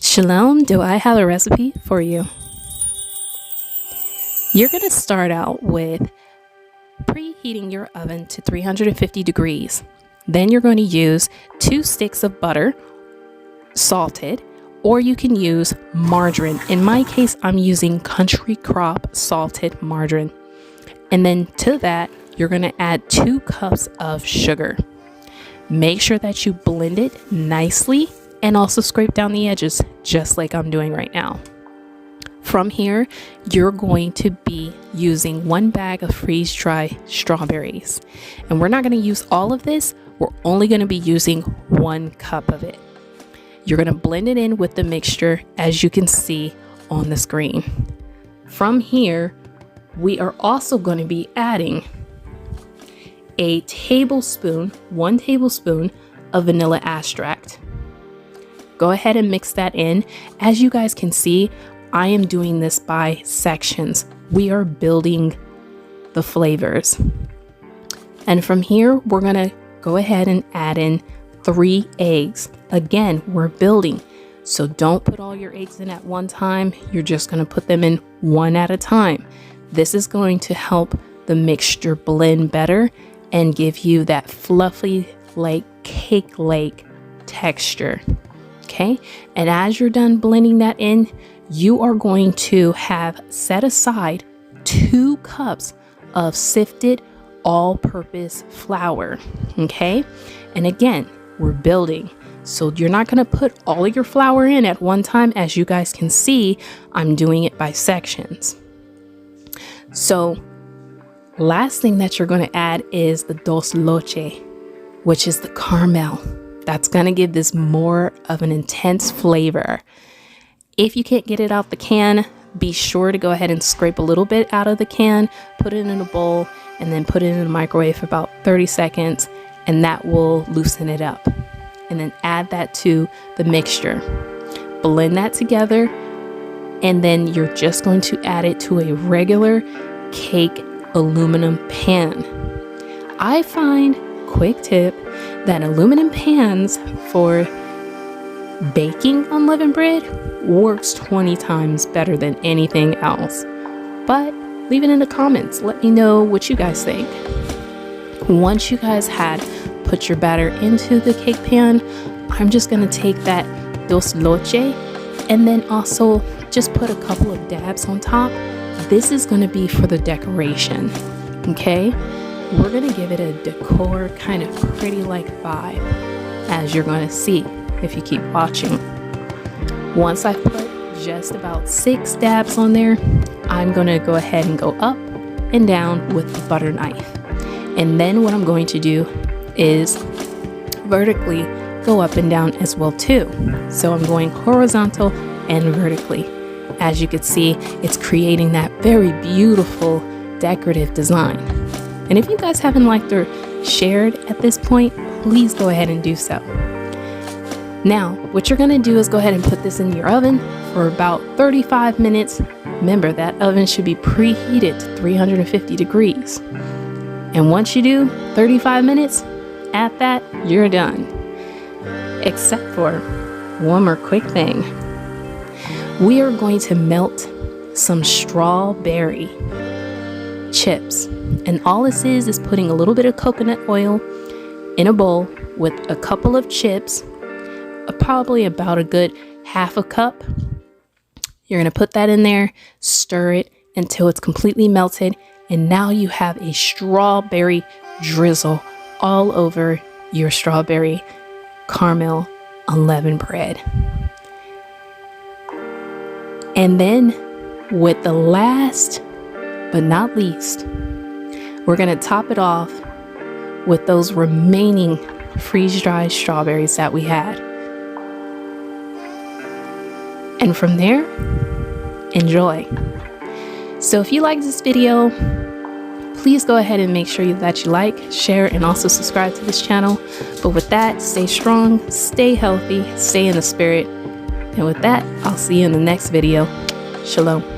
Shalom, do I have a recipe for you? You're going to start out with preheating your oven to 350 degrees. Then you're going to use 2 sticks of butter, salted, or you can use margarine. In my case, I'm using Country Crop salted margarine. And then to that, you're going to add 2 cups of sugar. Make sure that you blend it nicely and also scrape down the edges, just like I'm doing right now. From here, you're going to be using 1 bag of freeze-dried strawberries. And we're not going to use all of this. We're only going to be using 1 cup of it. You're going to blend it in with the mixture, as you can see on the screen. From here, we are also going to be adding a tablespoon, 1 tablespoon of vanilla extract. Go ahead and mix that in. As you guys can see, I am doing this by sections. We are building the flavors. And from here, we're gonna go ahead and add in 3 eggs. Again, we're building. So don't put all your eggs in at one time. You're just gonna put them in 1 at a time. This is going to help the mixture blend better and give you that fluffy, like cake-like texture. Okay, and as you're done blending that in, you are going to have set aside 2 cups of sifted all-purpose flour. Okay, and again, we're building. So you're not going to put all of your flour in at one time. As you guys can see, I'm doing it by sections. So last thing that you're going to add is the dos leche, which is the Carmel. That's going to give this more of an intense flavor. If you can't get it out the can, be sure to go ahead and scrape a little bit out of the can, put it in a bowl, and then put it in the microwave for about 30 seconds, and that will loosen it up. And then add that to the mixture. Blend that together, and then you're just going to add it to a regular cake aluminum pan. I find, quick tip, that aluminum pans for baking unleavened bread works 20 times better than anything else. But leave it in the comments. Let me know what you guys think. Once you guys had put your batter into the cake pan, I'm just going to take that dos leche and then also just put a couple of dabs on top. This is going to be for the decoration. Okay? We're going to give it a decor kind of pretty like vibe, as you're going to see if you keep watching. Once I've put just about 6 dabs on there, I'm going to go ahead and go up and down with the butter knife. And then what I'm going to do is vertically go up and down as well too. So I'm going horizontal and vertically. As you can see, it's creating that very beautiful decorative design. And if you guys haven't liked or shared at this point, please go ahead and do so. Now, what you're going to do is go ahead and put this in your oven for about 35 minutes. Remember, that oven should be preheated to 350 degrees. And once you do 35 minutes, at that, you're done. Except for one more quick thing. We are going to melt some strawberry chips. And all this is putting a little bit of coconut oil in a bowl with a couple of chips, probably about a good half a cup. You're going to put that in there, stir it until it's completely melted. And now you have a strawberry drizzle all over your strawberry caramel unleavened bread. And then with the last but not least, we're going to top it off with those remaining freeze-dried strawberries that we had. And from there, enjoy. So if you like this video, please go ahead and make sure that you like, share, and also subscribe to this channel. But with that, stay strong, stay healthy, stay in the spirit. And with that, I'll see you in the next video. Shalom.